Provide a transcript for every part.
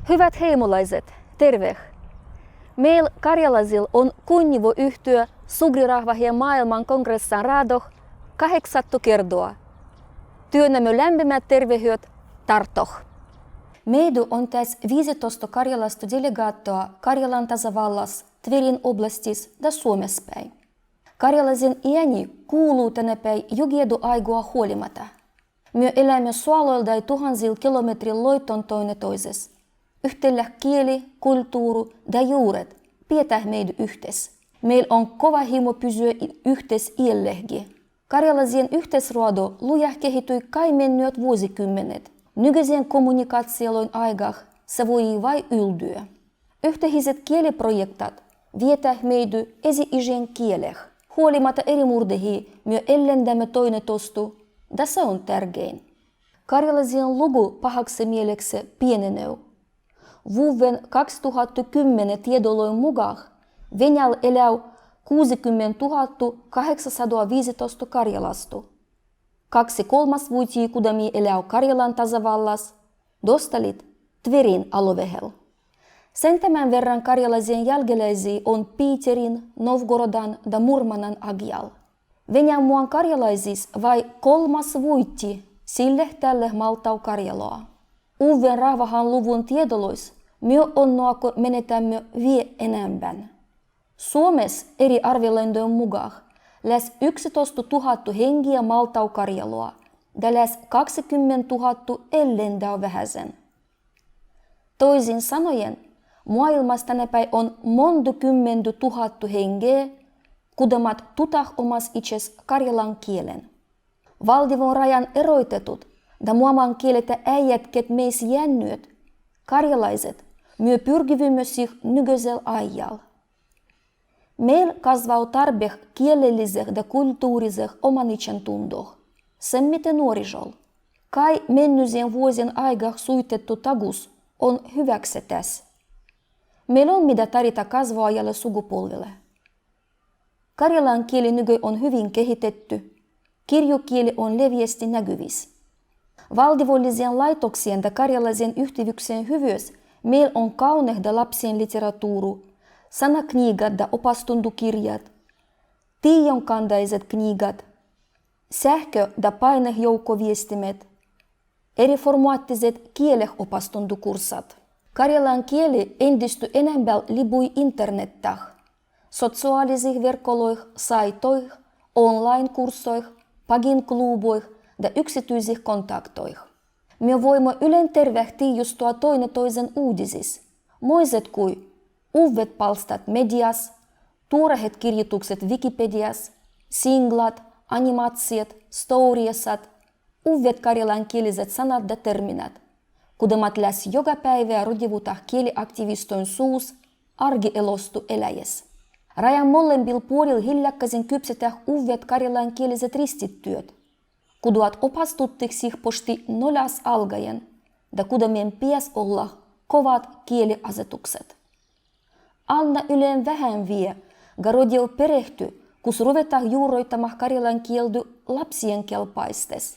Hyvät heimolaiset, terve! Meillä karjalaisilla on kunnivo yhtyä Sugrirahvahien maailman kongressaan raadoh 8. kertaa. Työnnämme lämpimät tervehyöt Tartoh. Meidän on tässä 15 karjalaista delegaattoa Karjalan tasavallas, Tverin oblastis ja Suomessa päin. Karjalaisen ääni kuuluu tänä päin jugiedu aigua huolimatta. Me elämme suoloilta ja tuhansilla kilometrin loiton toinen toisessa. Yhtellä kieli, kulttuuri ja juuret pidetään meidän yhteis. Meillä on kova himo pysyä yhteis iällehgi. Karjalaisen yhteisruodo lujah kehittyi kai menneet vuosikymmenet. Nykyisen kommunikaatioon aikaa se voi vain yltyä. Yhteiset kieliprojektat vietää meidän esi-isien kieleh. Huolimatta eri murdehi me ellendämme toinen tostu, ja se on tärkein. Karjalaisen luku pahaksi mieleksi pienenee. Vuoden 2010 tiedollon mukaan Venäjällä elää 60 815 karjalasta. 2/3 vuotia kudami elää Karjalan tasavallas, dostalit Tverin alueella. Sen tämän verran karjalaisen jälkeläisiä on Piiterin, Novgorodan ja Murmanan agial. Venäjän muun karjalaisis vai 3. vuotti sille tälle maltau Karjaloa. Uuden rahvahan luvun tiedolois me onnoako menetämme vie enemmän. Suomessa eri arviointojen mukaan lähes 11 000 hengiä maltau Karjaloa ja lähes 20 000 ellendää vähäsen. Toisin sanoen, maailmassa tänä päin on monta kymmentä tuhatta hengeä, kudemat tutah omas itses karjalan kielen. Valtavon rajan eroitetut ja muaman kieletä äijät, ket meis jännyöt, karjalaiset, myö pyrkivymme sich nykyisellä ajalla. Meillä kasvaa tarve kielelliseh ja kulttuuriseh omanitsen tundoh, semmiten nuorisol. Kai mennyisen vuosien aikaa suitettu tagus on hyväksi tässä. Meillä on mitä tarjota kasvaajalle sukupolville. Karjalan kieli nyky on hyvin kehitetty. Kirjokieli on leviästi näkyvissä. Valtiollisen laitoksien ja karjalaisen yhteyksien hyvyys meillä on kaunehda lapsien literatuuru, sanaknigat ja opastundukirjat, tiijonkandaiset knigat, sähkö- ja painejoukkoviestimet, eri formaattiset kielehopastundukurssat. Karjalan kieli entistyi enemmän libui internettah, sosiaalisih verkkoloih, saitoih, online-kurssoih, pagin-kluboih ja yksityisih kontaktoih. Me voimme ylen tervehtiä toinen toisen uudisis, moiset kuin uudet palstat medias, tuorehet kirjoitukset Wikipedias, singlat, animaatiot, storiasat, uudet karjalankieliset sanat ja terminat, kudemat läs joka päivä rodivuta kieliaktivistoin suus arkielostu eläjäs. Rajan molemmilla puolilla hiljakkaisen kypsetään uudet karjalankieliset ristittyöt, kuduat opastuttiksi posti nolas algaen, ja kudamien piäs olla kovat kieliasetukset. Anna yleen vähän vie, garodio perehty, kus ruvetaan juuroittamaan karjalan kieldy lapsien kelpaistes.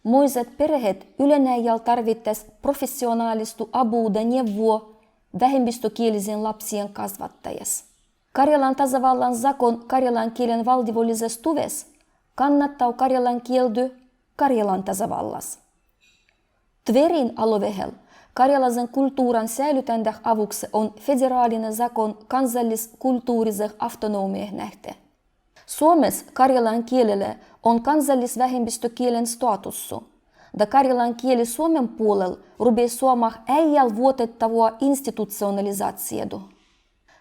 Moiset perheet ylenäijäl tarvittaisi professionaalistu apuuda neuvoa vähemmistökielisen lapsien kasvattajas. Karjalan tasavallan zakon karjalan kielen valtiollisessa tuves kannattaa karjalan kieldy Karjalan tasavallas. Tverin alueella karjalaisen kulttuuran säilytäntäh avuksi on federaalinen zakon kansallis-kulttuuriseh autonomieh nähte. Suomessa karjalan kielelle on kansallisvähemmistökielen statussu, ja karjalan kieli Suomen puolella rupeaa suomah äijäl vuotettavua institutionalisaatiodu.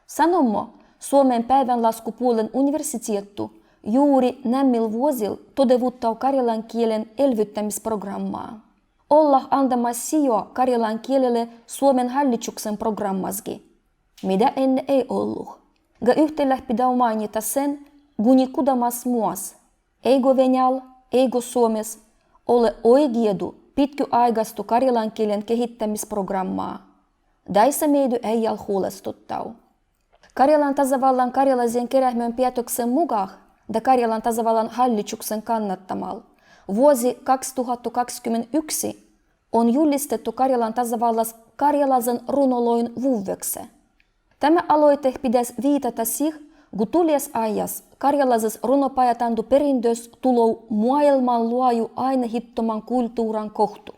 Sanomo, Suomen päivänlaskupuolen universiteettu juuri nämmillä vuosilla todevuttaa karjalan kielen elvyttämisprogrammaa. Olla antamassa sijoa karjalan kielelle Suomen hallituksen programmasgi, mitä ennen ei ollut. Ja yhtellä pitää mainita sen, guni kudamas muas, eigo Venäjällä, eigo Suomessa, ole oikeedu pitkäaikaistu karjalan kielen kehittämisprogrammaa. Tässä meidän äijäl huolestuttaa. Karjalan tasavallan karjalaisen kerähmön päätöksen mukaan ja Karjalan tasavallan hallituksen kannattamalla vuosi 2021 on julistettu Karjalan tasavallassa karjalaisen runoloin vuodeksi. Tämä aloite pitäisi viitata siihen, kun tulies-ajas karjalaisessa runopajatantu perindös tulou maailmanluoju ainehittoman kulttuuran kohtu.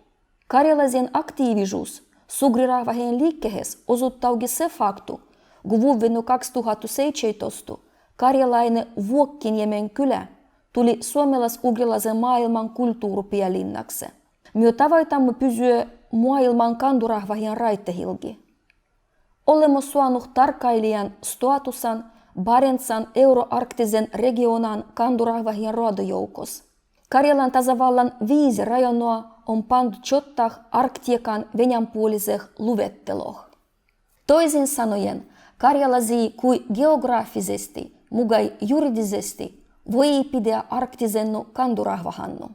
Karjalaisen aktiivisuus sugrirahvaheen liikkeessä osoittaukin se faktu, kun vuonna 2017 karjalainen Vuokkinniemen kylä tuli suomalais-ugrilaisen maailman kulttuuripielinnaksi. Me tavoitamme pysyä maailman kandurahvahien raittehilki. Olemme suonut tarkkailijan statusan Barentsan euroarktisen regionan kandurahvahien ruodojoukos. Karjalan tasavallan 5 rajonoa on pantu jottah Arktiikan venäjänpuoliseh luvetteloh. Toisin sanoen, karjalaisia kuin geografisesti, mugai juridisesti, voi pidä arktisennu kandurahvahannu.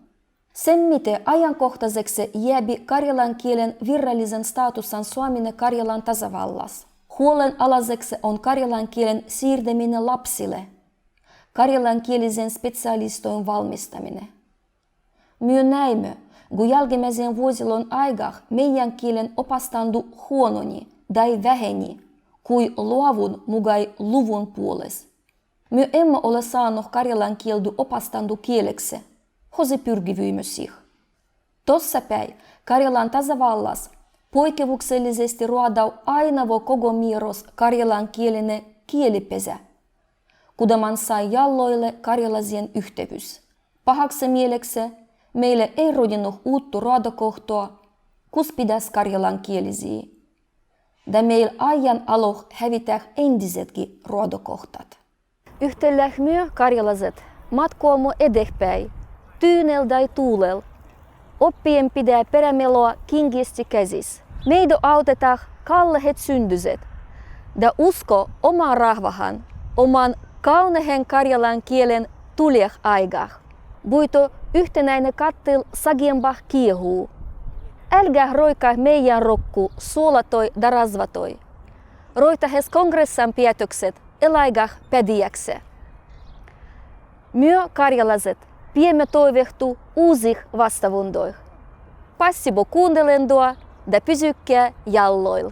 Sen miten ajankohtaiseksi jääbi karjalan kielen virallisen statusan Suomen Karjalan tasavallas. Huolenalaiseksi on karjalan kielen siirtäminen lapsille, karjalankielisen spesialistojen valmistaminen. Me näimme, kun jälkimmäisen vuosilon aikaa meidän kielen opastandu huononi tai väheni, kuin luovun mugai luvun puolesta. Me emme ole saanut karjalan kieldu opastandu kieleksi, hosi pyrkivyimme siihen. Tossapäin Karjalan tasavallas poikkeuksellisesti ruodau aina koko mieros karjalan kielinen kielipesä, kudaman sai jalloille karjalaisien yhteys. Pahaksi mieleksi meille ei rodinut uutta ruodokohtoa, kus pitäisi karjalan kielisiä. Da meillä ajan aloh hävitää entisetkin ruodokohtat. Yhtellä myö karjalaiset matkoamme edespäin, tyynel tai tuulel, oppien pidää perämeloa kingisti käsis. Meidän autetaan kallehet syntyset, da usko omaan rahvahan, oman kaunehen karjalan kielen tulieh aikaa. Buito yhtenäinen kattil sagienbah kiehuu. Älkää roikaa meidän rokku suolatoi da rasvatoi. Roitahes kongressan päätökset elaigaa pädiäkse. Myö karjalaiset piemme toivehtu uusih vastavundoih. Passibo kuuntelendoa da pysykää jalloil.